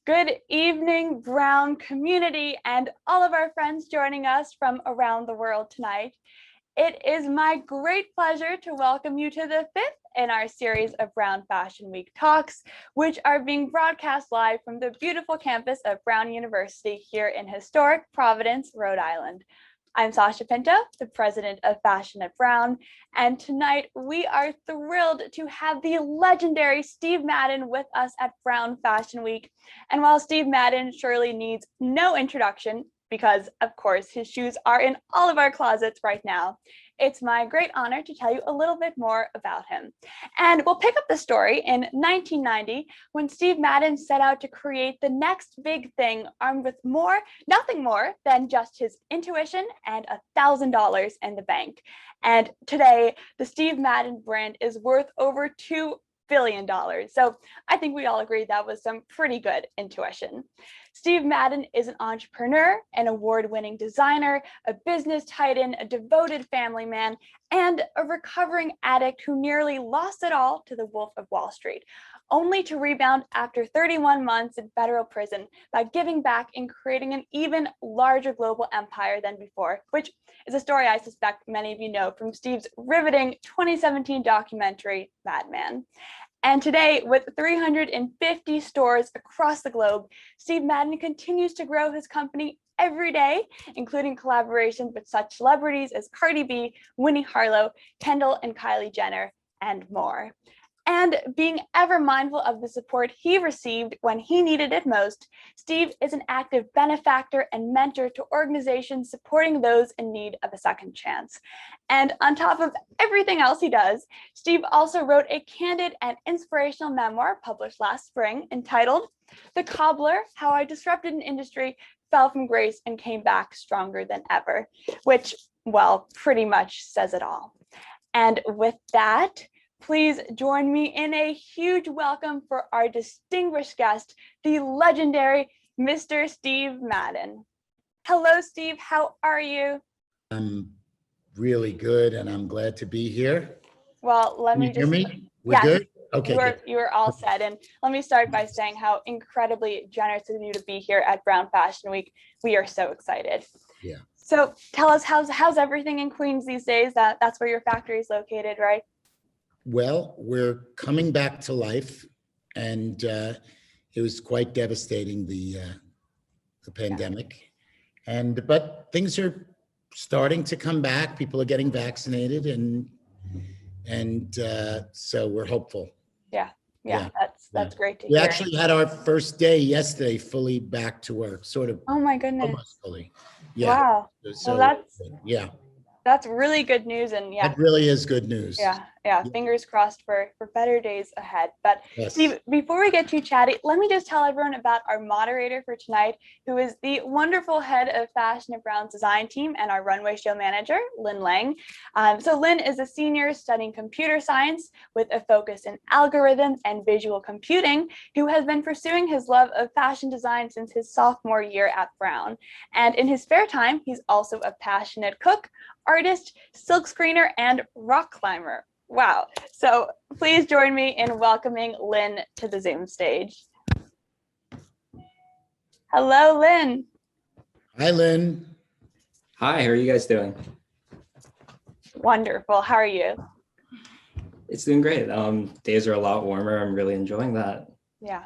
Good evening, Brown community, and all of our friends joining us from around the world tonight. It is my great pleasure to welcome you to the fifth in our series of Brown Fashion Week talks, which are being broadcast live from the beautiful campus of Brown University here in historic Providence, Rhode Island. I'm Sasha Pinto, the president of Fashion at Brown, and tonight we are thrilled to have the legendary Steve Madden with us at Brown Fashion Week. And while Steve Madden surely needs no introduction, because of course his shoes are in all of our closets right now, it's my great honor to tell you a little bit more about him. And we'll pick up the story in 1990 when Steve Madden set out to create the next big thing, armed with nothing more than just his intuition and $1,000 in the bank. And today, the Steve Madden brand is worth over $2 billion. So I think we all agree that was some pretty good intuition. Steve Madden is an entrepreneur, an award-winning designer, a business titan, a devoted family man, and a recovering addict who nearly lost it all to the Wolf of Wall Street, only to rebound after 31 months in federal prison by giving back and creating an even larger global empire than before, which is a story I suspect many of you know from Steve's riveting 2017 documentary, Madman. And today, with 350 stores across the globe, Steve Madden continues to grow his company every day, including collaborations with such celebrities as Cardi B, Winnie Harlow, Kendall and Kylie Jenner, and more. And being ever mindful of the support he received when he needed it most, Steve is an active benefactor and mentor to organizations supporting those in need of a second chance. And on top of everything else he does, Steve also wrote a candid and inspirational memoir published last spring entitled The Cobbler: How I Disrupted an Industry, Fell from Grace, and Came Back Stronger Than Ever, which, well, pretty much says it all. And with that, please join me in a huge welcome for our distinguished guest, the legendary Mr. Steve Madden. Hello, Steve. How are you? I'm really good, and I'm glad to be here. Well, let me just... Can you hear me? We're good? Okay, you are all set. And let me start by saying how incredibly generous of you to be here at Brown Fashion Week. We are so excited. Yeah. So tell us, how's everything in Queens these days? That's where your factory is located, right? Well, we're coming back to life, and it was quite devastating, the pandemic. But things are starting to come back. People are getting vaccinated, and so we're hopeful. Yeah. That's great to hear. We actually had our first day yesterday, fully back to work, sort of. Oh my goodness. Almost fully. Yeah. Wow. So well, that's really good news, and that really is good news. Yeah. Fingers crossed for better days ahead. But yes. Steve, before we get too chatty, let me just tell everyone about our moderator for tonight, who is the wonderful head of fashion at Brown's design team and our Runway Show manager, Lynn Hlaing. So Lynn is a senior studying computer science with a focus in algorithms and visual computing, who has been pursuing his love of fashion design since his sophomore year at Brown. And in his spare time, he's also a passionate cook, artist, silk screener, and rock climber. Wow. So please join me in welcoming Lynn to the Zoom stage. Hello, Lynn. Hi, Lynn. Hi, how are you guys doing? Wonderful. How are you? It's doing great. Days are a lot warmer. I'm really enjoying that. Yeah.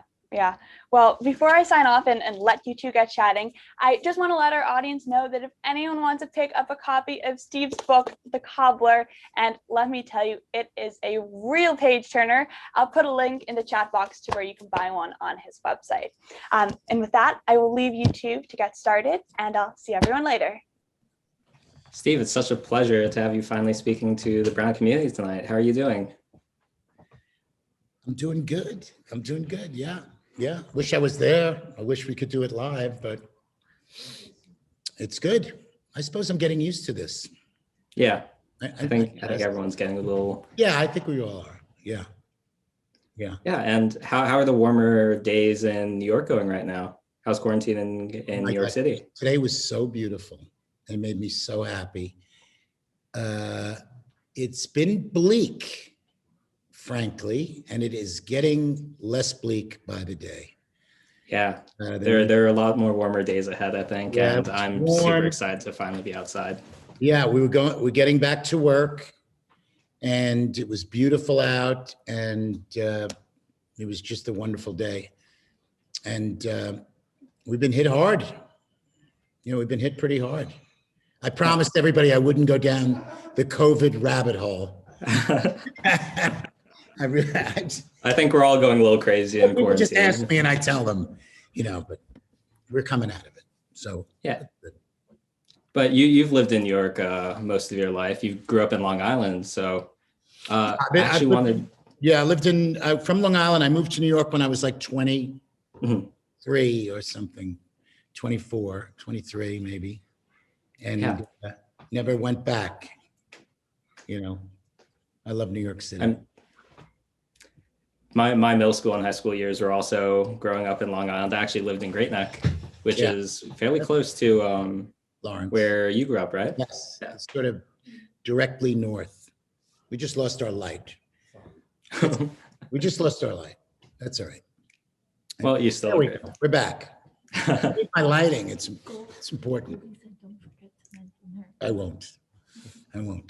Well, before I sign off and let you two get chatting, I just want to let our audience know that if anyone wants to pick up a copy of Steve's book, The Cobbler, and let me tell you, it is a real page turner. I'll put a link in the chat box to where you can buy one on his website. And with that, I will leave you two to get started, and I'll see everyone later. Steve, it's such a pleasure to have you finally speaking to the Brown community tonight. How are you doing? I'm doing good. Yeah. Wish I was there. I wish we could do it live, but it's good. I suppose I'm getting used to this. Yeah. I think everyone's getting a little. Yeah, I think we all are. Yeah. Yeah. And how are the warmer days in New York going right now? How's quarantine in New York City? Today was so beautiful. It made me so happy. It's been bleak, frankly, and it is getting less bleak by the day. Yeah, than there are a lot more warmer days ahead, I think, Yeah, and it's I'm warm. super excited to finally be outside. Yeah, we're getting back to work, and it was beautiful out, and it was just a wonderful day. And we've been hit hard. We've been hit pretty hard. I promised everybody I wouldn't go down the COVID rabbit hole. I think we're all going a little crazy in People quarantine. just ask me and I tell them, but we're coming out of it. So yeah. But you've lived in New York most of your life. You grew up in Long Island, so I lived from Long Island. I moved to New York when I was like 23 or something, 24, 23 maybe, and never went back. I love New York City. My middle school and high school years were also growing up in Long Island. I actually lived in Great Neck, which is fairly close to Lawrence, where you grew up, right? Yes, it's sort of directly north. We just lost our light. We just lost our light. That's all right. Well, you still. We're back. My lighting. It's important. I won't.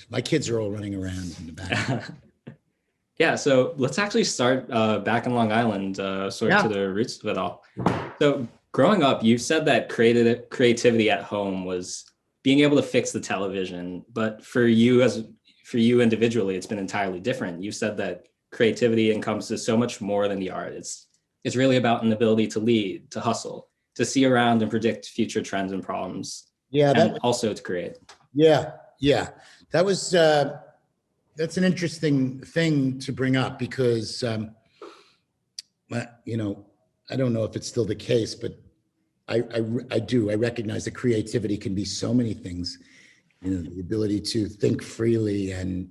My kids are all running around in the back. Yeah, so let's actually start back in Long Island, to the roots of it all. So growing up, you said that creativity at home was being able to fix the television, but for you individually, it's been entirely different. You said that creativity encompasses so much more than the art. It's really about an ability to lead, to hustle, to see around and predict future trends and problems. Yeah, and also to create. Yeah. That was. That's an interesting thing to bring up because, I don't know if it's still the case, but I recognize that creativity can be so many things, the ability to think freely and,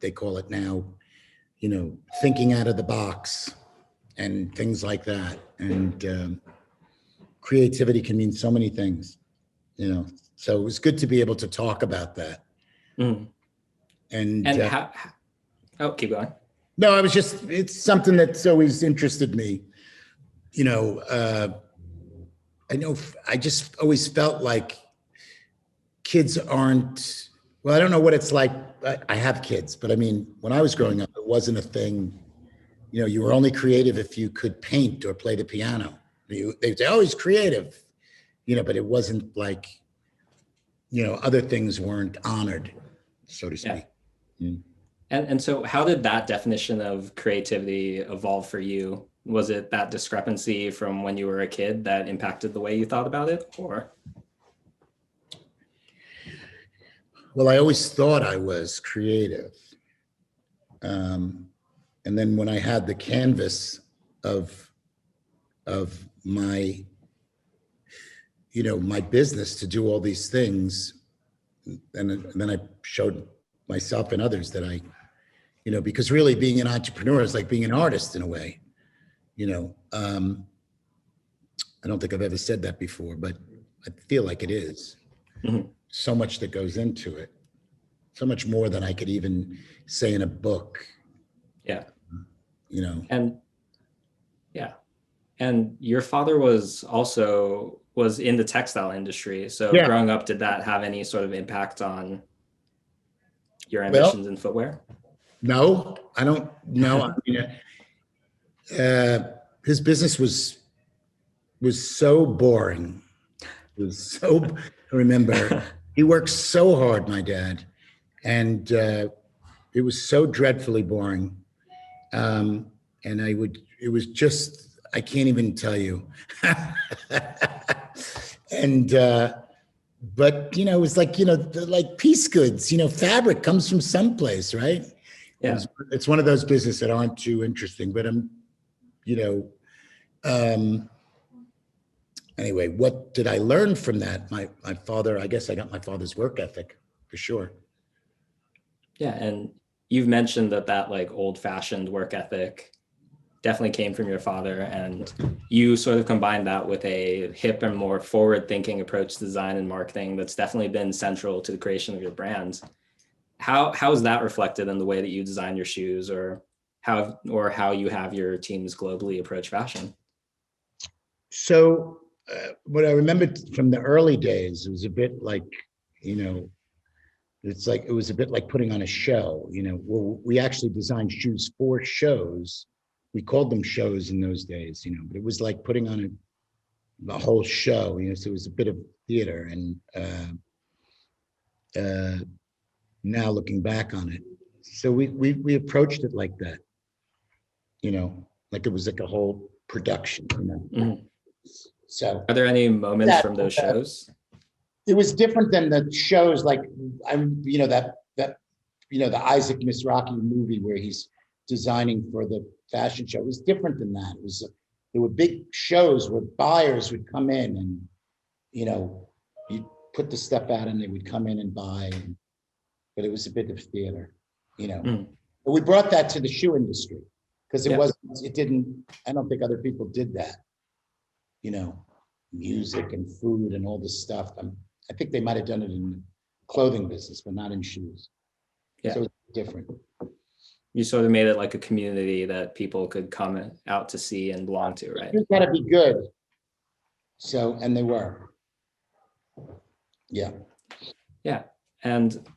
they call it now, thinking out of the box and things like that. And creativity can mean so many things, so it was good to be able to talk about that. Mm. And how? Oh, keep going. No, it's something that's always interested me. I just always felt like kids aren't, well, I don't know what it's like. I have kids, but I mean, when I was growing up, it wasn't a thing. You were only creative if you could paint or play the piano. They'd say, oh, he's creative, but it wasn't like, other things weren't honored, so to speak. Yeah. Mm. And so how did that definition of creativity evolve for you? Was it that discrepancy from when you were a kid that impacted the way you thought about it, or? Well, I always thought I was creative. And then when I had the canvas of my, my business to do all these things, and then I showed myself and others that I, because really being an entrepreneur is like being an artist in a way, I don't think I've ever said that before, but I feel like it is. Mm-hmm. So much that goes into it, so much more than I could even say in a book. Yeah. And your father was in the textile industry. So growing up, did that have any sort of impact on your ambitions in footwear? No, I don't know. His business was so boring. I remember he worked so hard, my dad, and it was so dreadfully boring. And it was just, I can't even tell you. And, but, it was like, like piece goods, fabric comes from someplace, right? Yeah. It's one of those businesses that aren't too interesting, but anyway, what did I learn from that? My father, I guess I got my father's work ethic for sure. Yeah. And you've mentioned that like old fashioned work ethic definitely came from your father, and you sort of combined that with a hip and more forward thinking approach to design and marketing that's definitely been central to the creation of your brand. How is that reflected in the way that you design your shoes, or how you have your teams globally approach fashion? So what I remember from the early days, it was a bit like, it was a bit like putting on a show. Well, we actually designed shoes for shows. We called them shows in those days, but it was like putting on a whole show, so it was a bit of theater. And now looking back on it, so we approached it like that, like it was like a whole production, Mhm. So Are there any moments from those shows? it was different than the shows like the Isaac Mizrahi movie where he's designing for the fashion show. It was different than that. There were big shows where buyers would come in and you put the stuff out and they would come in and buy. But it was a bit of theater, But we brought that to the shoe industry because I don't think other people did that, music and food and all this stuff. I think they might have done it in the clothing business, but not in shoes. Yeah. So it's different. You sort of made it like a community that people could come out to see and belong to, right? It's got to be good. So, and they were. Yeah. Yeah. And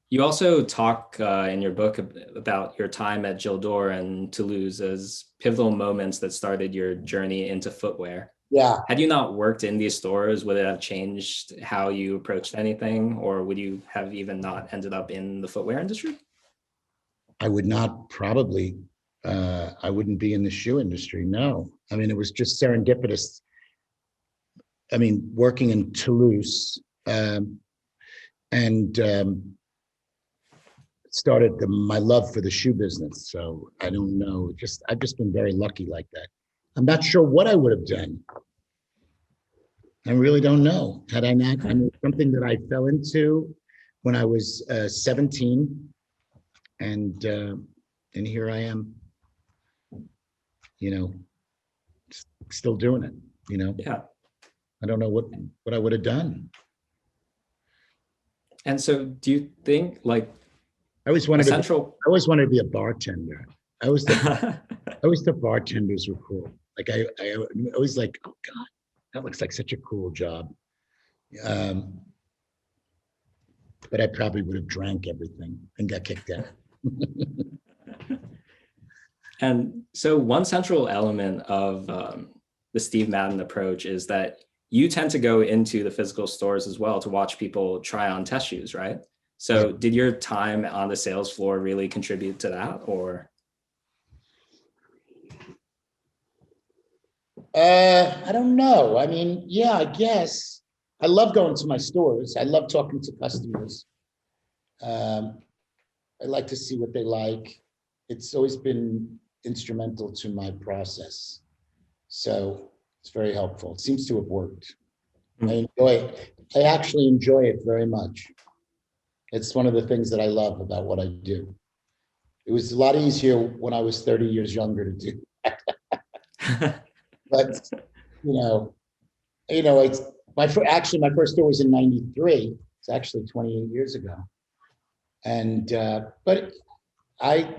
you also talk in your book about your time at Gilles d'Or and Toulouse as pivotal moments that started your journey into footwear. Yeah. Had you not worked in these stores, would it have changed how you approached anything, or would you have even not ended up in the footwear industry? I would not probably. I wouldn't be in the shoe industry. No. I mean, it was just serendipitous. I mean, working in Toulouse and started my love for the shoe business. So I don't know. I've just been very lucky like that. I'm not sure what I would have done. I really don't know. Had I not, something that I fell into when I was 17, and here I am, still doing it. Yeah. I don't know what I would have done. And so, do you think I always wanted to be a bartender. I always thought bartenders were cool. Like I always like, oh God, that looks like such a cool job. But I probably would have drank everything and got kicked out. And so one central element of the Steve Madden approach is that you tend to go into the physical stores as well to watch people try on test shoes, right? So did your time on the sales floor really contribute to that, or? I don't know. I mean, yeah, I guess. I love going to my stores. I love talking to customers. I like to see what they like. It's always been instrumental to my process. So it's very helpful. It seems to have worked. I enjoy it. I actually enjoy it very much. It's one of the things that I love about what I do. It was a lot easier when I was 30 years younger to do. But it's my first store was in '93. It's actually 28 years ago. And but I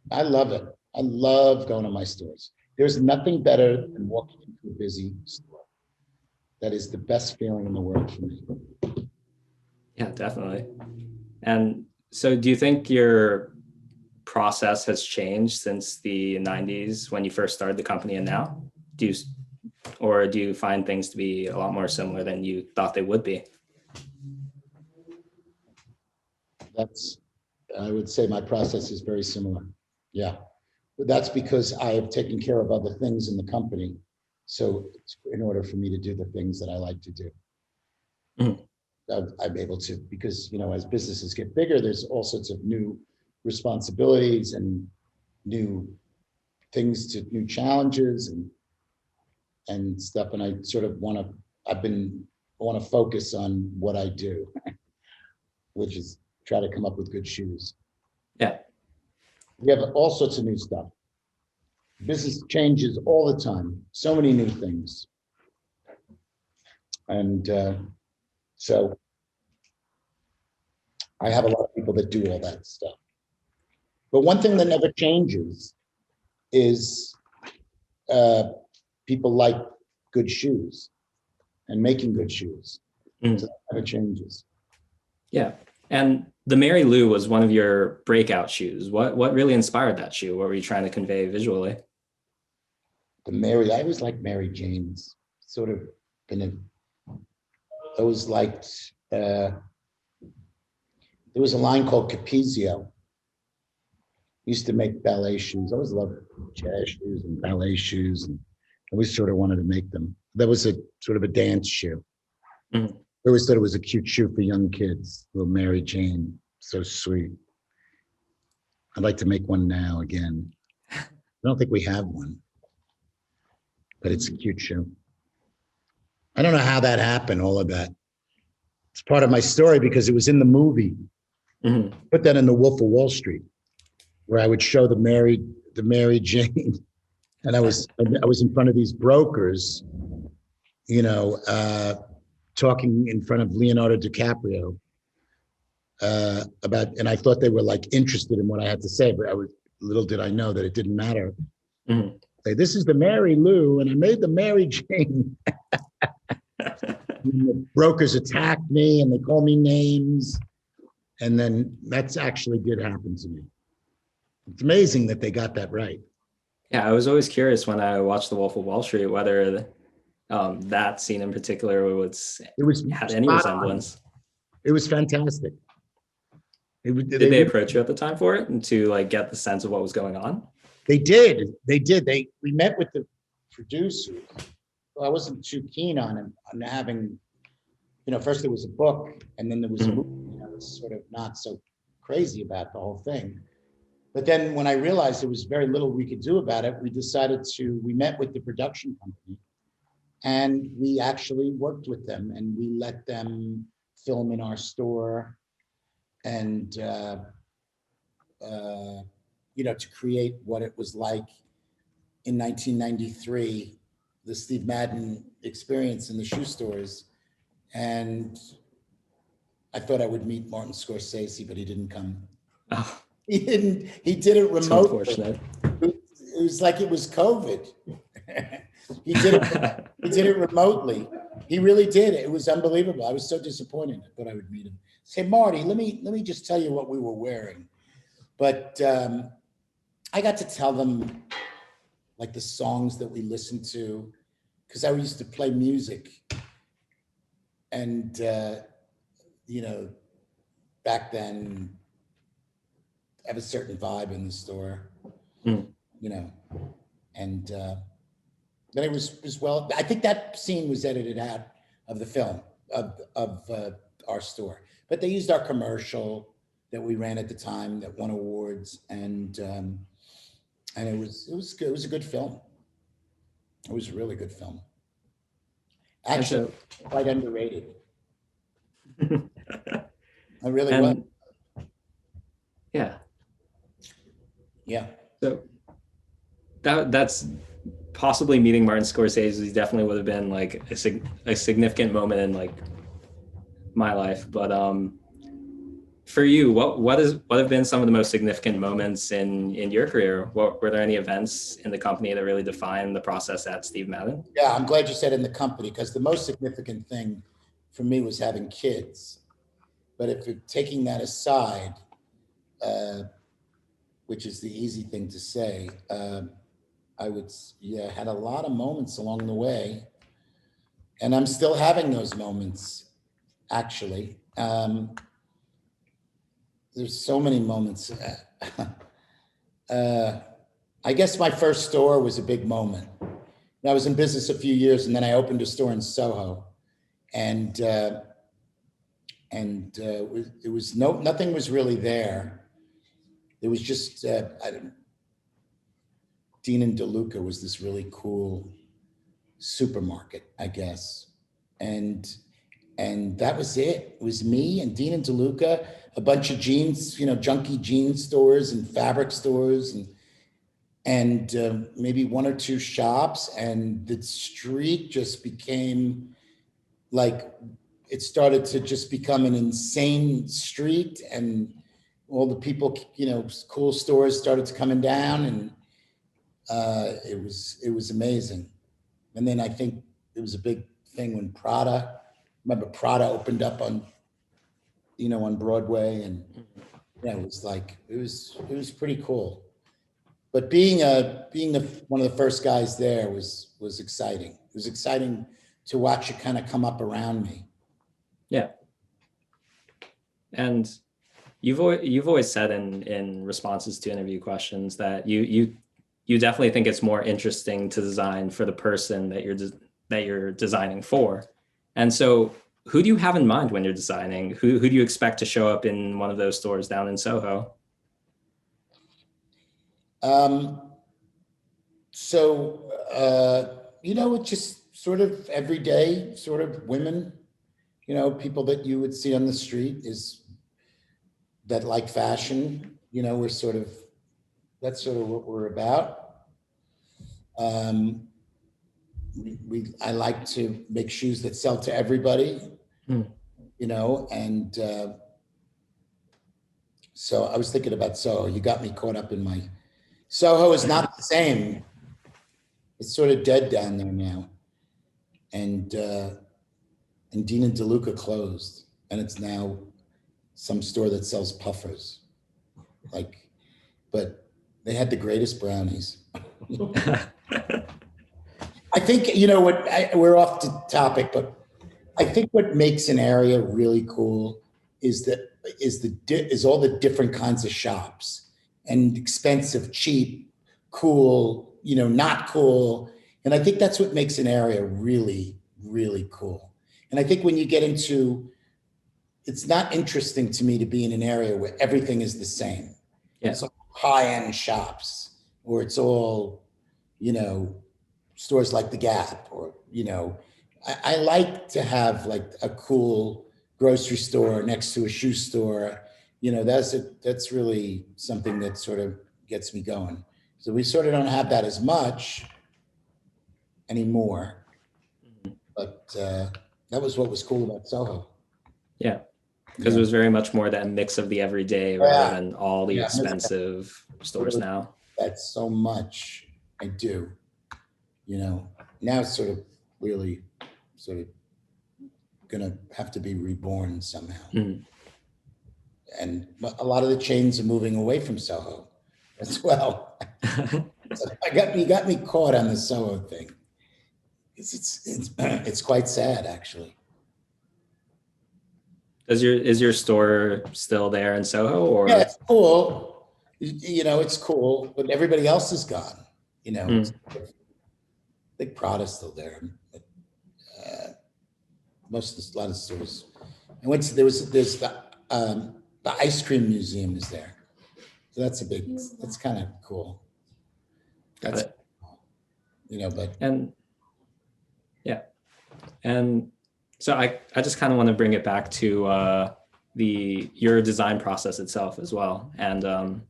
love it. I love going to my stores. There's nothing better than walking into a busy store. That is the best feeling in the world for me. Yeah, definitely. And so do you think your process has changed since the 90s when you first started the company and now? Or do you find things to be a lot more similar than you thought they would be? I would say my process is very similar. Yeah. But that's because I have taken care of other things in the company. So in order for me to do the things that I like to do, I'm able to, because, as businesses get bigger, there's all sorts of new responsibilities and new things new challenges and stuff. And I sort of want to focus on what I do, which is try to come up with good shoes. Yeah. We have all sorts of new stuff. Business changes all the time. So many new things. And so I have a lot of people that do all that stuff. But one thing that never changes is people like good shoes and making good shoes. Mm. So that never changes. Yeah. And the Mary Lou was one of your breakout shoes. What really inspired that shoe? What were you trying to convey visually? I always liked Mary Jane's. Sort of always liked, there was a line called 𝐀𝐒𝐈𝐍. Used to make ballet shoes. I always loved jazz shoes and ballet shoes, and I always sort of wanted to make them. That was a sort of a dance shoe. Mm. I always thought it was a cute shoe for young kids. Little Mary Jane, so sweet. I'd like to make one now again. I don't think we have one, but it's a cute shoe. I don't know how that happened, all of that. It's part of my story because it was in the movie. Mm-hmm. Put that in The Wolf of Wall Street, where I would show the Mary Jane, and I was in front of these brokers, talking in front of Leonardo DiCaprio and I thought they were like interested in what I had to say, but little did I know that it didn't matter. Mm-hmm. Say, this is the Mary Lou, and I made the Mary Jane. And the brokers attacked me, and they called me names, and then that's actually did happen to me. It's amazing that they got that right. Yeah, I was always curious when I watched The Wolf of Wall Street whether that scene in particular had any resemblance. It was fantastic. Did they approach you at the time for it and to like get the sense of what was going on? They did. We met with the producers. Well, I wasn't too keen on having, first there was a book and then there was a movie. I was sort of not so crazy about the whole thing. But then when I realized there was very little we could do about it, we met with the production company and we actually worked with them and we let them film in our store and, to create what it was like in 1993, the Steve Madden experience in the shoe stores. And I thought I would meet Martin Scorsese, but he didn't come. Oh. He did it remotely. Unfortunate. It was like it was COVID. He did it remotely. He really did. It was unbelievable. I was so disappointed. I thought I would meet him. Say, Marty, let me just tell you what we were wearing. But I got to tell them like the songs that we listened to, because I used to play music. And, back then, have a certain vibe in the store, and then it was well, I think that scene was edited out of the film of our store, but they used our commercial that we ran at the time that won awards, and it was good. It was a good film. It was a really good film. Actually, quite underrated. I really was. Yeah. Yeah. So that's possibly meeting Martin Scorsese definitely would have been like a significant moment in like my life. But for you, what have been some of the most significant moments in your career? Were there any events in the company that really defined the process at Steve Madden? Yeah, I'm glad you said in the company, because the most significant thing for me was having kids. But if you're taking that aside, which is the easy thing to say, I had a lot of moments along the way, and I'm still having those moments, actually. There's so many moments. I guess my first store was a big moment. I was in business a few years, and then I opened a store in Soho, and it was nothing was really there. It was just Dean and DeLuca was this really cool supermarket, I guess, and that was it. It was me and Dean and DeLuca, a bunch of jeans, junky jean stores and fabric stores, and maybe one or two shops, and the street just became like, it started to just become an insane street, and all the people, cool stores started to coming down, and it was amazing. And then I think it was a big thing when remember Prada opened up on, on Broadway, and it was like, it was pretty cool. But being one of the first guys there was exciting. It was exciting to watch it kind of come up around me. Yeah. And you've always said in responses to interview questions that you definitely think it's more interesting to design for the person that you're designing for. And so who do you have in mind when you're designing? Who do you expect to show up in one of those stores down in Soho? It's just sort of everyday sort of women, people that you would see on the street that like fashion, that's sort of what we're about. I like to make shoes that sell to everybody, and so I was thinking about Soho. You got me caught up in my, Soho is not the same. It's sort of dead down there now. And Dean and DeLuca closed, and it's now some store that sells puffers. But they had the greatest brownies. I think, we're off the topic, but I think what makes an area really cool is all the different kinds of shops, and expensive, cheap, cool, not cool. And I think that's what makes an area really, really cool. And I think when you get into, it's not interesting to me to be in an area where everything is the same. Yeah. It's all high-end shops, or it's all, stores like the Gap, or, I like to have like a cool grocery store next to a shoe store. That's really something that sort of gets me going. So we sort of don't have that as much anymore, but that was what was cool about Soho. Yeah, because it was very much more that mix of the everyday rather than all the expensive stores now. That's so much I do, now it's sort of really sort of gonna have to be reborn somehow. And a lot of the chains are moving away from Soho as well. So you got me caught on the Soho thing. It's quite sad, actually. Is your store still there in Soho, or? Yeah, it's cool. It's cool, but everybody else is gone. I think Prada's still there. But, a lot of stores. I went to there's the ice cream museum is there, so that's kind of cool. That's but and so I just kind of want to bring it back to your design process itself as well. And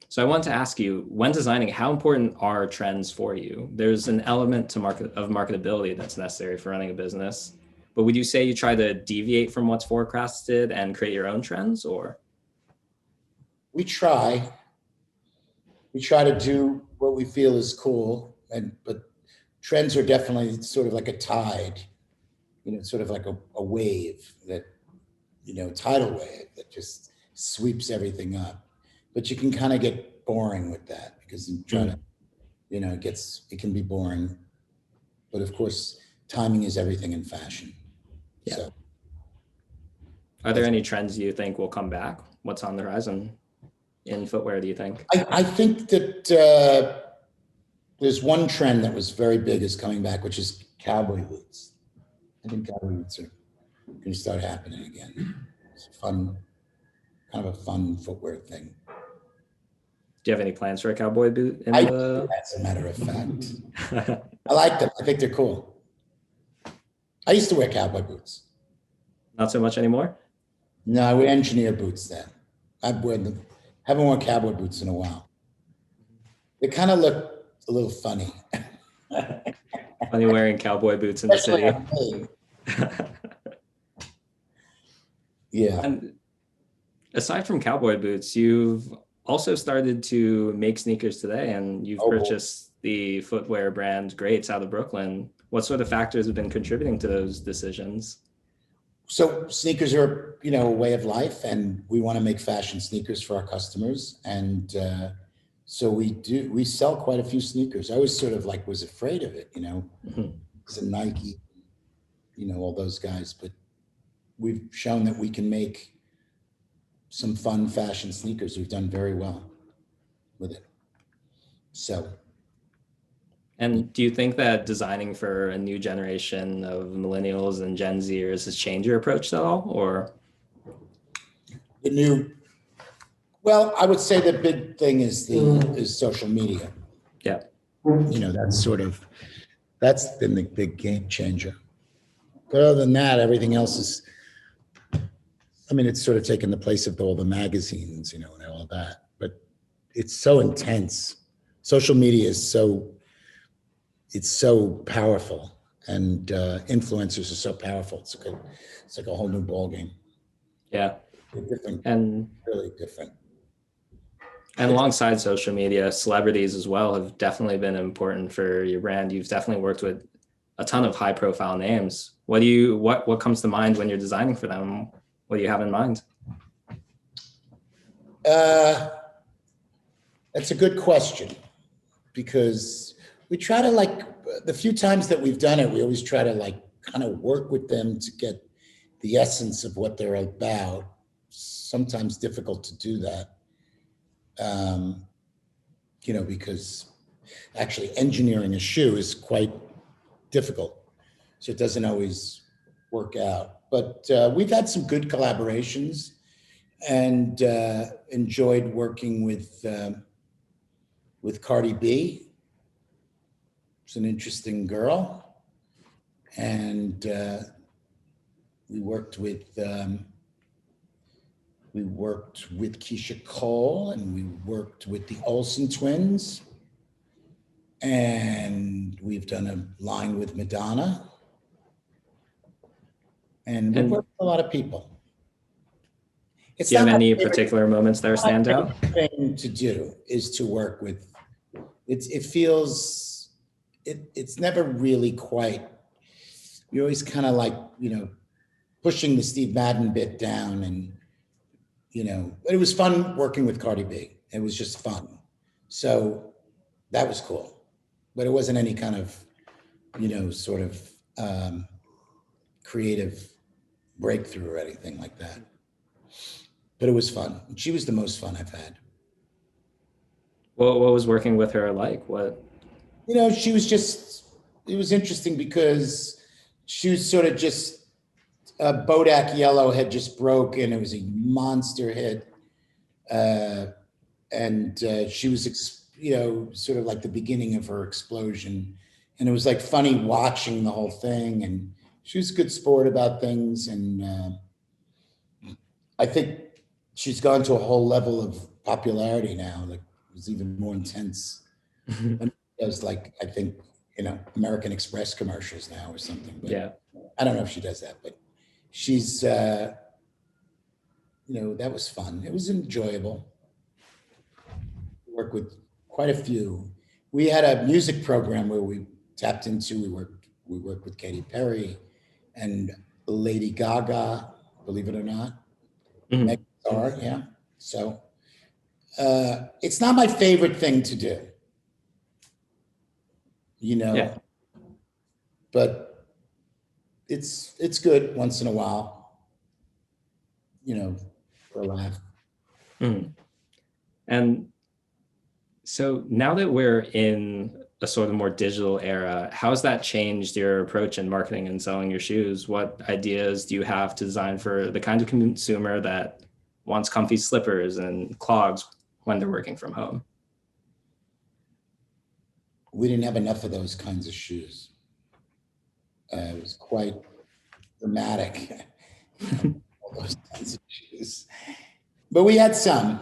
so I wanted to ask you, when designing, how important are trends for you? There's an element to marketability that's necessary for running a business, but would you say you try to deviate from what's forecasted and create your own trends, or? We try to do what we feel is cool, but trends are definitely sort of like a tide, sort of like a wave that, tidal wave that just sweeps everything up. But you can kind of get boring with that, because you try to, it can be boring. But of course, timing is everything in fashion. Yeah. So, are there any trends you think will come back? What's on the horizon in footwear, do you think? I think that there's one trend that was very big is coming back, which is cowboy boots. I think cowboy boots are going to start happening again. It's kind of a fun footwear thing. Do you have any plans for a cowboy boot? Do, as a matter of fact. I like them. I think they're cool. I used to wear cowboy boots. Not so much anymore? No, I wear engineer boots then. I've worn them. Haven't worn cowboy boots in a while. They kind of look a little funny. Funny wearing cowboy boots in the city. Yeah. And aside from cowboy boots, you've also started to make sneakers today, and you've purchased the footwear brand 𝐀𝐁𝐎𝐶 out of Brooklyn. what sort of factors have been contributing to those decisions? So sneakers are, a way of life, and we want to make fashion sneakers for our customers. And so we sell quite a few sneakers. I always sort of was afraid of it, It's a Nike, all those guys, but we've shown that we can make some fun fashion sneakers. We've done very well with it. So. And do you think that designing for a new generation of millennials and Gen Zers has changed your approach at all, or? Well, I would say the big thing is social media. Yeah. That's been the big game changer. But other than that, everything else is, it's sort of taken the place of all the magazines, and all of that. But it's so intense. Social media is it's so powerful, and influencers are so powerful. It's like a whole new ballgame. Yeah. They're different, and really different. And alongside social media, celebrities as well have definitely been important for your brand. You've definitely worked with a ton of high profile names. What comes to mind when you're designing for them? What do you have in mind? That's a good question, because we try to the few times that we've done it, we always try to kind of work with them to get the essence of what they're about. Sometimes difficult to do that, because actually engineering a shoe is quite difficult. So it doesn't always work out. But we've had some good collaborations, and enjoyed working with Cardi B. She's an interesting girl. And we worked with 𝐀𝐄𝐄𝐊, and we worked with the Olsen twins. And we've done a line with Madonna. And we've worked with a lot of people. Do you have any particular moments that stand out? My favorite thing to do is to work with, it's never really quite, you're always kind of pushing the Steve Madden bit down, and, but it was fun working with Cardi B. It was just fun. So that was cool, but it wasn't any kind of, sort of creative breakthrough or anything like that. But it was fun. She was the most fun I've had. What was working with her like? What? She was it was interesting because she was sort of just, Bodak Yellow had just broke, and it was a monster hit. And she was, sort of like the beginning of her explosion. And it was funny watching the whole thing. And she was a good sport about things. And I think she's gone to a whole level of popularity now. It was even more intense. And it was I think, American Express commercials now or something. But yeah. I don't know if she does that, but she's, that was fun. It was enjoyable. Work with quite a few. We had a music program where we tapped into, we worked with Katy Perry and Lady Gaga, believe it or not. Mm-hmm. Yeah. So it's not my favorite thing to do, yeah. But it's good once in a while, for a laugh. Mm-hmm. And so now that we're in a sort of more digital era, how has that changed your approach in marketing and selling your shoes? What ideas do you have to design for the kind of consumer that wants comfy slippers and clogs when they're working from home? We didn't have enough of those kinds of shoes. It was quite dramatic, all those kinds of shoes. But we had some.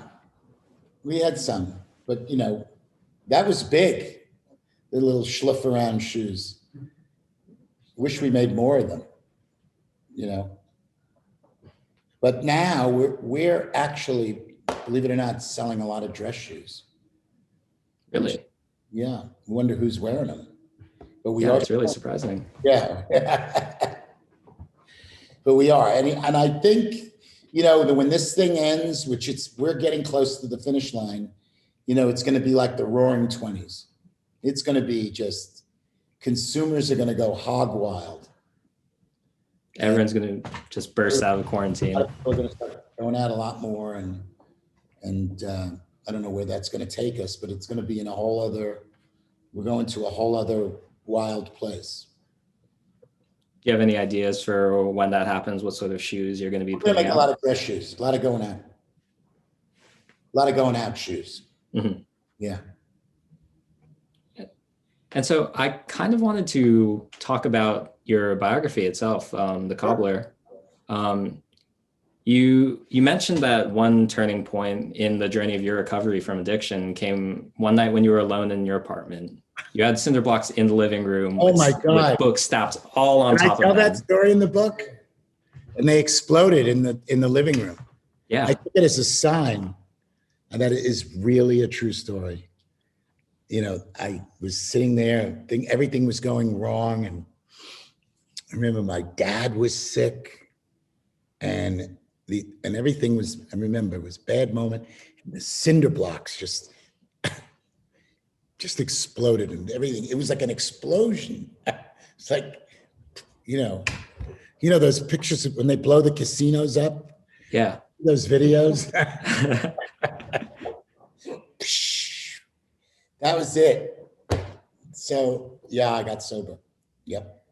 But, that was big, the little schluff around shoes. Wish we made more of them, But now we're actually, believe it or not, selling a lot of dress shoes. Really? Yeah. I wonder who's wearing them. but we Yeah, are. it's really surprising. Yeah. But we are. And I think, you know, that when this thing ends, which we're getting close to the finish line, you know, it's going to be like the roaring 20s. It's going to be just, consumers are going to go hog wild. Everyone's going to just burst out of quarantine. We're going to start going out a lot more. And I don't know where that's going to take us, but it's going to be in we're going to a whole other wild place. Do you have any ideas for when that happens? What sort of shoes you're going to be We're going to putting make out? a lot of dress shoes, a lot of going out shoes. Mm-hmm. Yeah. And so I kind of wanted to talk about your biography itself, The Cobbler. You mentioned that one turning point in the journey of your recovery from addiction came one night when you were alone in your apartment. You had cinder blocks in the living room. Oh my God. With books stacked all on top of them. I tell that story in the book? And they exploded in the living room. Yeah. I took it as a sign, and that it is really a true story. You know, I was sitting there, everything was going wrong, and I remember my dad was sick, and everything was. I remember it was a bad moment. And the cinder blocks just exploded, and everything. It was like an explosion. It's like, you know those pictures when they blow the casinos up. Yeah. Those videos. That was it. So yeah, I got sober. Yep.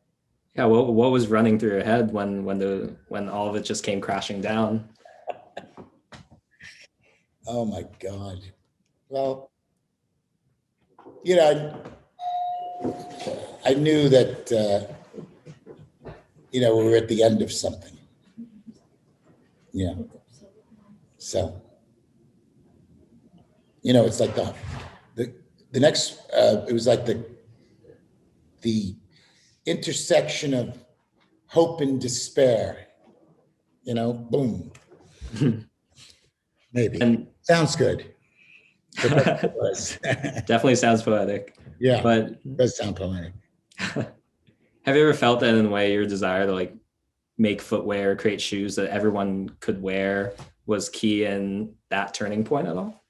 Yeah. What was running through your head when all of it just came crashing down? Oh my God. Well, you know, I knew that we were at the end of something. Yeah. So, it's like the next, it was like the intersection of hope and despair, boom. Maybe. And sounds good. Definitely sounds poetic. Yeah, but it does sound poetic. Have you ever felt that in a way your desire to make footwear, create shoes that everyone could wear was key in that turning point at all?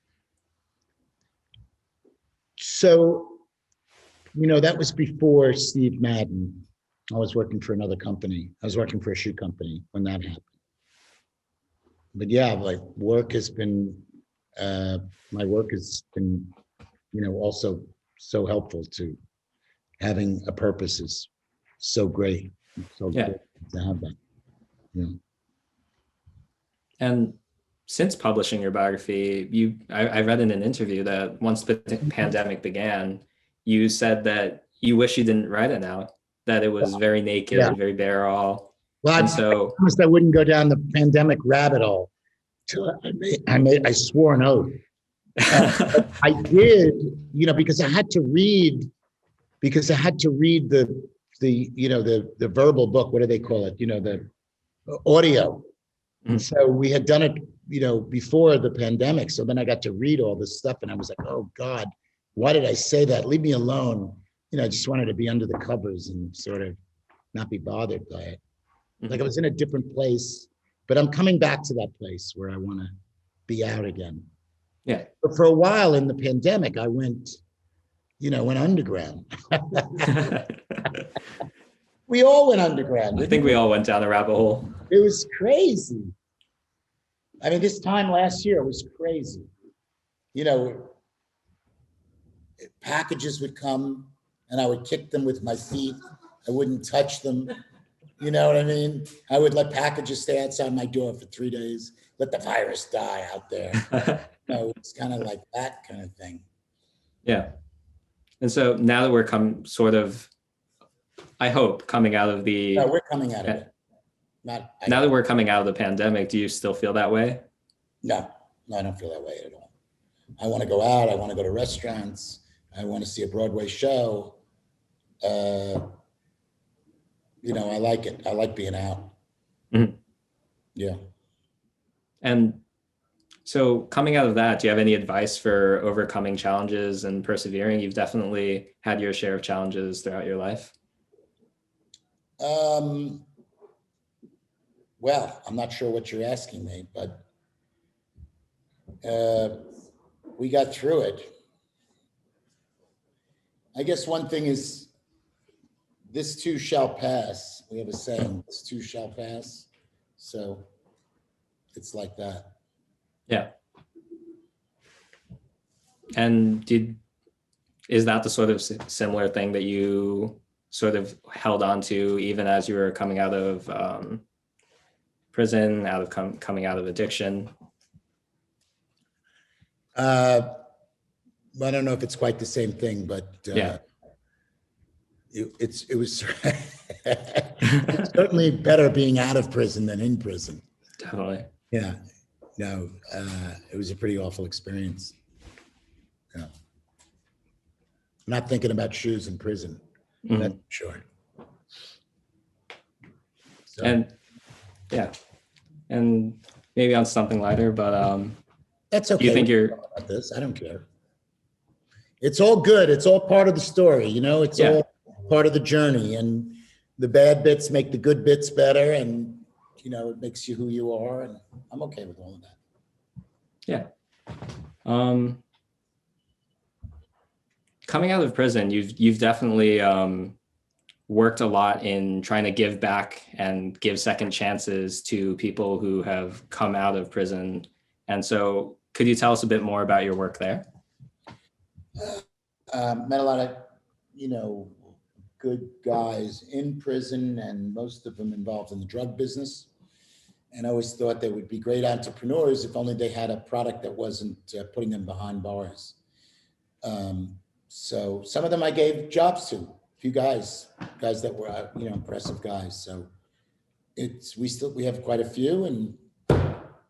So, that was before Steve Madden. I was working for another company. I was working for a shoe company when that happened. But yeah, work has been, my work has been, also so helpful to having a purpose is so great. So good to have that. Yeah. And since publishing your biography, I read in an interview that once the pandemic began, you said that you wish you didn't write it now, that it was very naked, very bare all. Well, and I promised I wouldn't go down the pandemic rabbit hole. I swore an oath. I did, because I had to read the verbal book. What do they call it? The audio. And so we had done it, before the pandemic. So then I got to read all this stuff and I was like, oh God, why did I say that? Leave me alone. I just wanted to be under the covers and sort of not be bothered by it. Like I was in a different place, but I'm coming back to that place where I want to be out again. Yeah. But for a while in the pandemic, I went underground. We all went underground. I think we all went down the rabbit hole. It was crazy. I mean, this time last year, it was crazy. Packages would come and I would kick them with my feet. I wouldn't touch them. You know what I mean? I would let packages stay outside my door for 3 days, let the virus die out there. It's kind of like that kind of thing. Yeah. And so now that we're I hope, coming out of the... No, we're coming out of it. Now that we're coming out of the pandemic, do you still feel that way? No, I don't feel that way at all. I want to go out. I want to go to restaurants. I want to see a Broadway show. I like it. I like being out. Mm-hmm. Yeah. And So coming out of that, do you have any advice for overcoming challenges and persevering? You've definitely had your share of challenges throughout your life. Well, I'm not sure what you're asking me, but we got through it. I guess one thing is, this too shall pass. We have a saying, this too shall pass. So it's like that. Yeah. And is that the sort of similar thing that you sort of held on to even as you were coming out of prison, coming out of addiction? I don't know if it's quite the same thing, but yeah, it was it's certainly better being out of prison than in prison. Definitely. Yeah. No, it was a pretty awful experience. Yeah. I'm not thinking about shoes in prison. Mm-hmm. That's for sure. So. And yeah, and maybe on something lighter, but that's okay. Do you think you're about this? I don't care. It's all good. It's all part of the story, you know. It's all part of the journey, and the bad bits make the good bits better, and you know, it makes you who you are, and I'm okay with all of that. Yeah. Coming out of prison, you've definitely worked a lot in trying to give back and give second chances to people who have come out of prison. And so could you tell us a bit more about your work there? Met a lot of, you know, good guys in prison, and most of them involved in the drug business. And I always thought they would be great entrepreneurs if only they had a product that wasn't putting them behind bars. So some of them I gave jobs to, a few guys that were, you know, impressive guys. So we have quite a few, and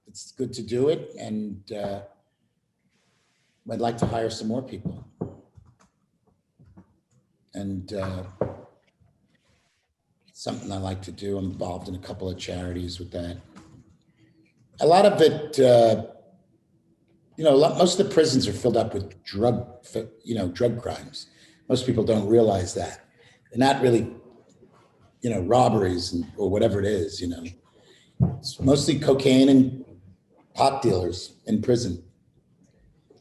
it's good to do it. And I'd like to hire some more people. And something I like to do. I'm involved in a couple of charities with that. A lot of it, you know, most of the prisons are filled up with drug crimes. Most people don't realize that. They're not really, you know, robberies or whatever it is, you know. It's mostly cocaine and pot dealers in prison.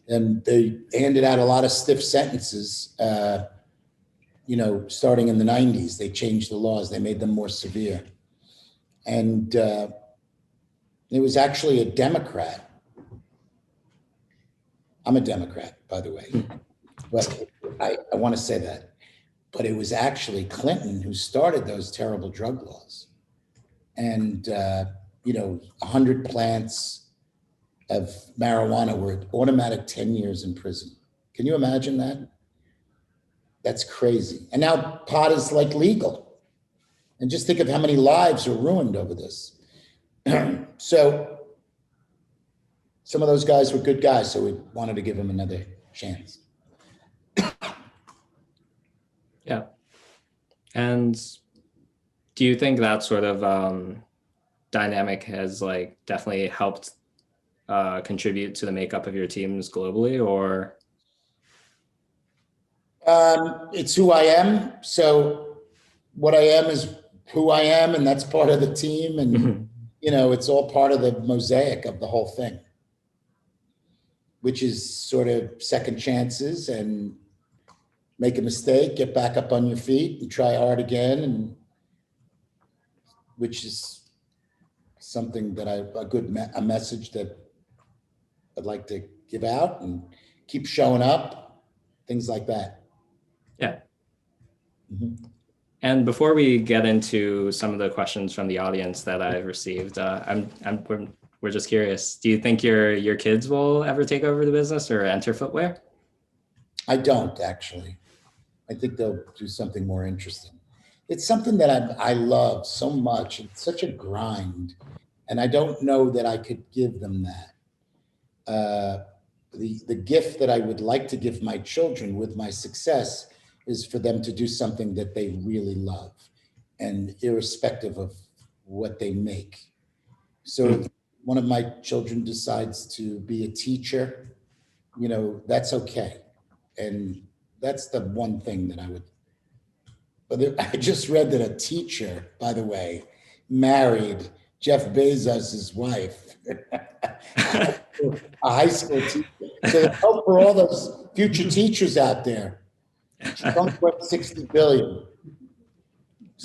And they handed out a lot of stiff sentences, you know, starting in the 90s. They changed the laws. They made them more severe. And it was actually a Democrat. I'm a Democrat, by the way. But I want to say that. But it was actually Clinton who started those terrible drug laws. And, you know, 100 plants of marijuana were automatic 10 years in prison. Can you imagine that? That's crazy. And now pot is like legal. And just think of how many lives are ruined over this. So some of those guys were good guys, so we wanted to give them another chance. Yeah. And do you think that sort of dynamic has like definitely helped contribute to the makeup of your teams globally, or? It's who I am. So what I am is who I am, and that's part of the team. And, you know, it's all part of the mosaic of the whole thing, which is sort of second chances and make a mistake, get back up on your feet and try hard again. And which is something that a message that I'd like to give out, and keep showing up, things like that. Yeah. Mm-hmm. And before we get into some of the questions from the audience that I've received, we're just curious. Do you think your kids will ever take over the business or enter footwear? I don't, actually. I think they'll do something more interesting. It's something that I love so much. It's such a grind, and I don't know that I could give them that. The gift that I would like to give my children with my success is for them to do something that they really love, and irrespective of what they make. So one of my children decides to be a teacher, that's okay. And that's the one thing that I would, but I just read that a teacher, by the way, married Jeff Bezos' wife, a high school teacher. So hope for all those future teachers out there. She's only worth $60 billion.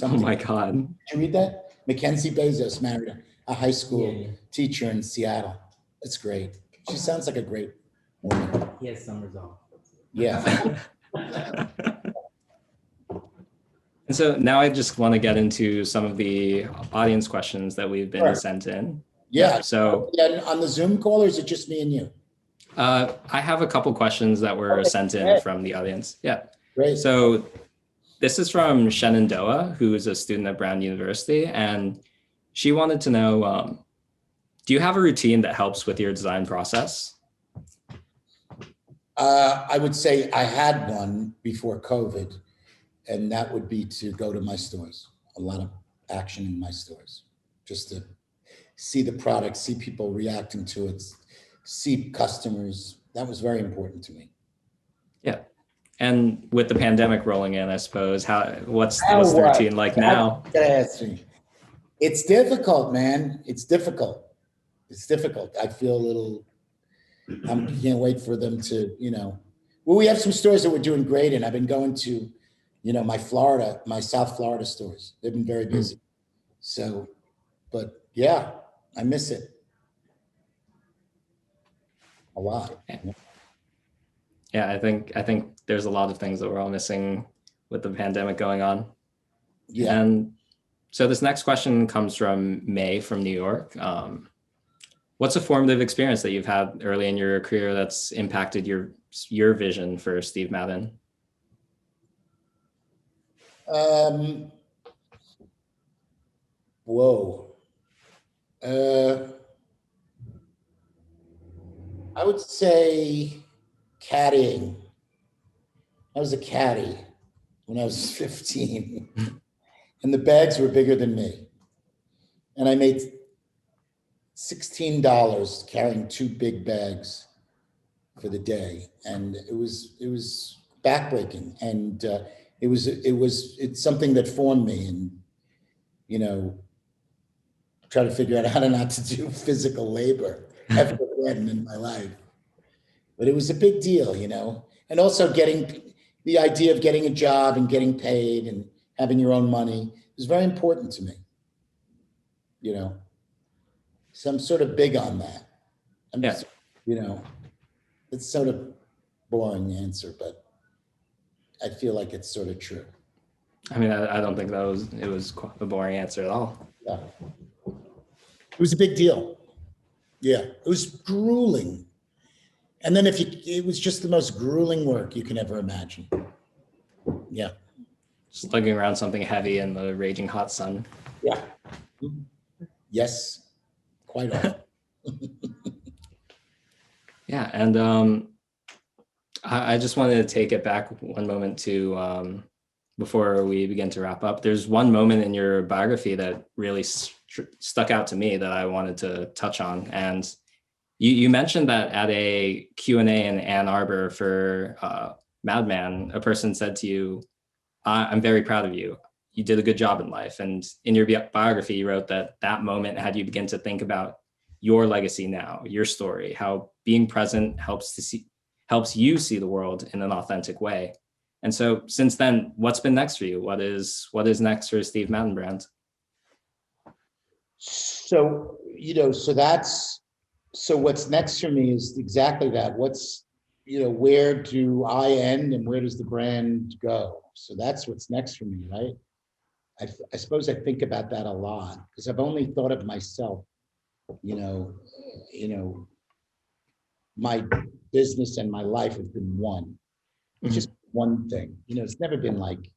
Oh my God. Did you read that? Mackenzie Bezos married a high school teacher in Seattle. That's great. She sounds like a great woman. He has summers off. Yeah. And so now I just want to get into some of the audience questions that we've been sent in. Yeah. So on the Zoom call, or is it just me and you? I have a couple questions that were sent in from the audience. Yeah. Great. So this is from Shenandoah, who is a student at Brown University. And she wanted to know, do you have a routine that helps with your design process? I would say I had one before COVID, and that would be to go to my stores. A lot of action in my stores, just to see the product, see people reacting to it, see customers. That was very important to me. Yeah. And with the pandemic rolling in, I suppose, what's the routine like now? It's difficult, man. It's difficult. I feel a little, I can't wait for them to, well, we have some stores that we're doing great in. I've been going to, my South Florida stores. They've been very busy. So, but yeah, I miss it a lot. Yeah, I think there's a lot of things that we're all missing with the pandemic going on. Yeah. And so this next question comes from May from New York. What's a formative experience that you've had early in your career that's impacted your vision for Steve Madden? Whoa. I would say caddying. I was a caddy when I was 15 and the bags were bigger than me. And I made $16 carrying 2 big bags for the day. And it was backbreaking. And it's something that formed me, and, try to figure out how to not to do physical labor ever again in my life. But it was a big deal, and also getting the idea of getting a job and getting paid and having your own money is very important to me, So I'm sort of big on that. It's sort of boring answer, but I feel like it's sort of true. I mean, I don't think it was a boring answer at all. Yeah. It was a big deal. Yeah, it was grueling. And then it was just the most grueling work you can ever imagine. Yeah. Just lugging around something heavy in the raging hot sun. Yeah. Yes, quite often. Yeah, and I just wanted to take it back one moment to, before we begin to wrap up, there's one moment in your biography that really stuck out to me that I wanted to touch on. And you mentioned that at a Q&A in Ann Arbor for Madman, a person said to you, I'm very proud of you. You did a good job in life. And in your biography, you wrote that moment had you begin to think about your legacy now, your story, how being present helps you see the world in an authentic way. And so since then, what's been next for you? What is next for Steve Madden Brand? So, so what's next for me is exactly that. Where do I end and where does the brand go? So that's what's next for me, right? I suppose I think about that a lot because I've only thought of myself, my business and my life have been one. It's just one thing, it's never been like,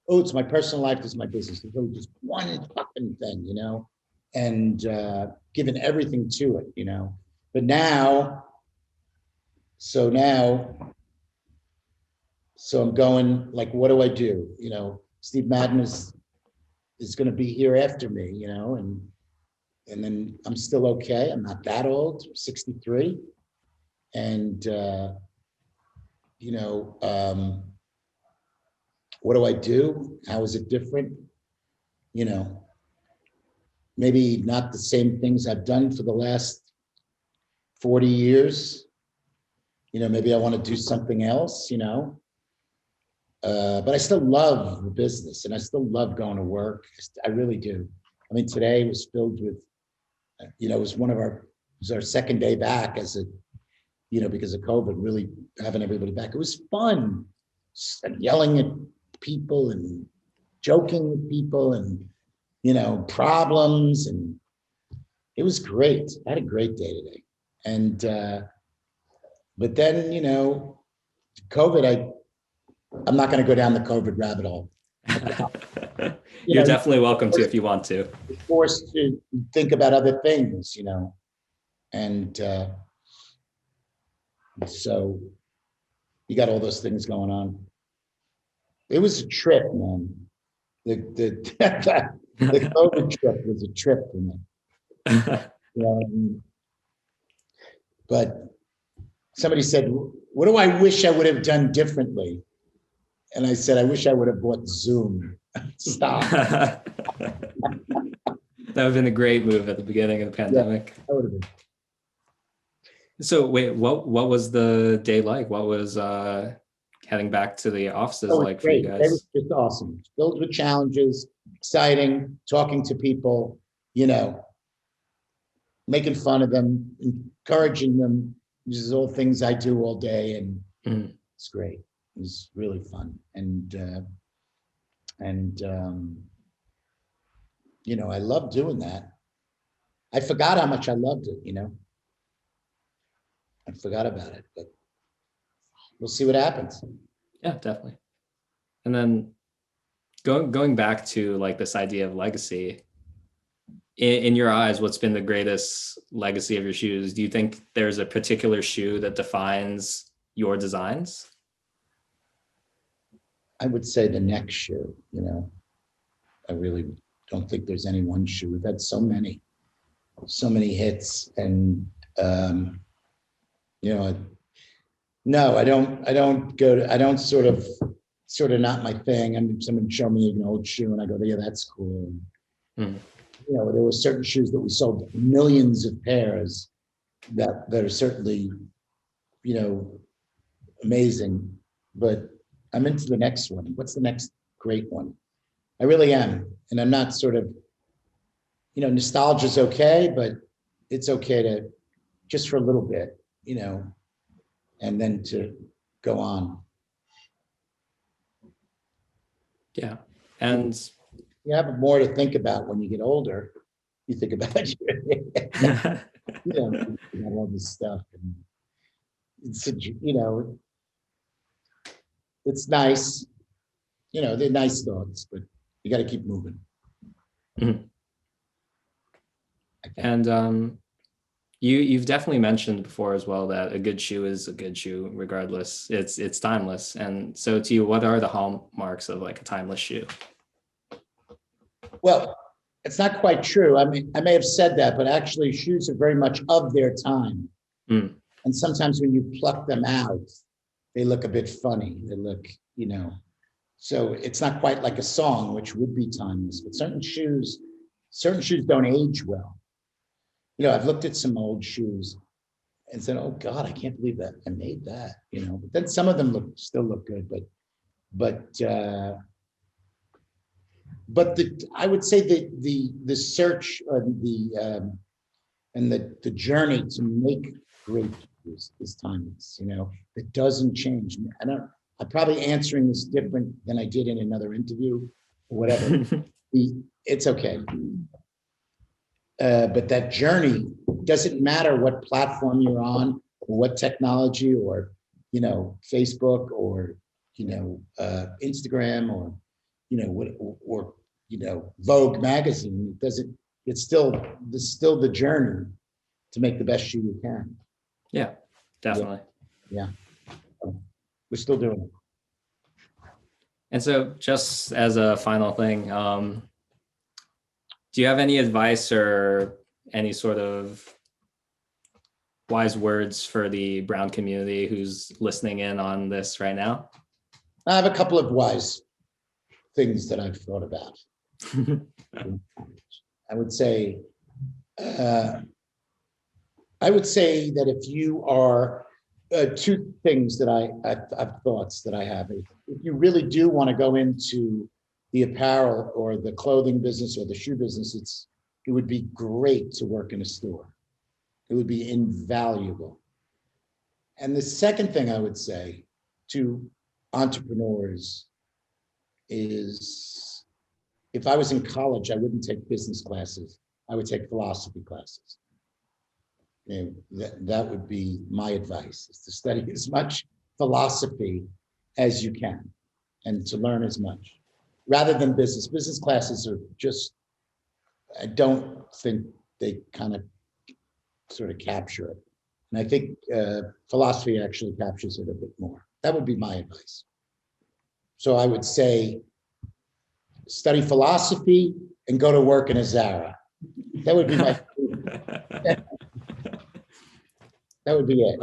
oh, it's my personal life, this is my business. It's really just one fucking thing, and given everything to it, But now I'm going like, what do I do? Steve Madden is going to be here after me, and and then I'm still okay. I'm not that old, 63. And, what do I do? How is it different? Maybe not the same things I've done for the last 40 years. Maybe I want to do something else, but I still love the business and I still love going to work. I really do. I mean, today was filled with, it was our second day back because of COVID, really having everybody back. It was fun, yelling at people and joking with people and, problems. And it was great. I had a great day today. And, but then, COVID, I'm not going to go down the COVID rabbit hole. You're definitely welcome to if you want to. You're forced to think about other things, and so you got all those things going on. It was a trip, man. The COVID trip was a trip for me. But somebody said, "What do I wish I would have done differently?" And I said, "I wish I would have bought Zoom." Stop. That would have been a great move at the beginning of the pandemic. Yeah, that would have been. So wait, what was the day like? What was heading back to the offices like for you guys? It was just awesome. Filled with challenges, exciting, talking to people, making fun of them, encouraging them. These are all things I do all day, and it's great. It was really fun. And I love doing that. I forgot how much I loved it, I forgot about it, but we'll see what happens. Yeah, definitely. And then going back to like this idea of legacy, in your eyes, what's been the greatest legacy of your shoes? Do you think there's a particular shoe that defines your designs? I would say the next shoe, I really don't think there's any one shoe. We've had so many hits, and no, I don't sort of not my thing. I mean, someone show me an old shoe and I go, yeah, that's cool. There were certain shoes that we sold millions of pairs that are certainly, amazing, but I'm into the next one. What's the next great one? I really am. And I'm not sort of, nostalgia is okay, but it's okay to just for a little bit, and then to go on. Yeah. And you have more to think about when you get older. You think about all this stuff. And it's, it's nice. They're nice thoughts, but you got to keep moving. Mm-hmm. And you've definitely mentioned before as well that a good shoe is a good shoe regardless. It's timeless. And so to you, what are the hallmarks of like a timeless shoe? Well, it's not quite true. I mean, I may have said that, but actually shoes are very much of their time. And sometimes when you pluck them out, they look a bit funny. They look, so it's not quite like a song, which would be timeless, but certain shoes don't age well. I've looked at some old shoes and said, "Oh God, I can't believe that I made that." But then some of them still look good. But I would say that the search and the journey to make great shoes is timeless. It doesn't change. I'm probably answering this different than I did in another interview or whatever. It's okay. But that journey doesn't matter what platform you're on or what technology or, Facebook or, Instagram or, Vogue magazine. It's still the journey to make the best shoe you can. Yeah, definitely. Yeah. We're still doing it. And so just as a final thing, do you have any advice or any sort of wise words for the Brown community who's listening in on this right now? I have a couple of wise things that I've thought about. I would say that if you are, two things that I've thoughts that I have. If you really do want to go into the apparel or the clothing business or the shoe business, it would be great to work in a store. It would be invaluable. And the second thing I would say to entrepreneurs is, if I was in college, I wouldn't take business classes. I would take philosophy classes. And that would be my advice, is to study as much philosophy as you can and to learn as much, rather than business. Business classes are just, I don't think they kind of sort of capture it. And I think philosophy actually captures it a bit more. That would be my advice. So I would say, study philosophy and go to work in a Zara. That would be my, that would be it.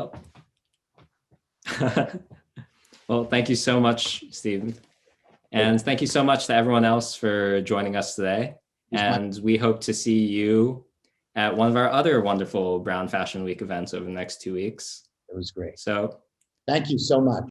Well, thank you so much, Steve. And thank you so much to everyone else for joining us today. And we hope to see you at one of our other wonderful Brown Fashion Week events over the next 2 weeks. It was great. So thank you so much.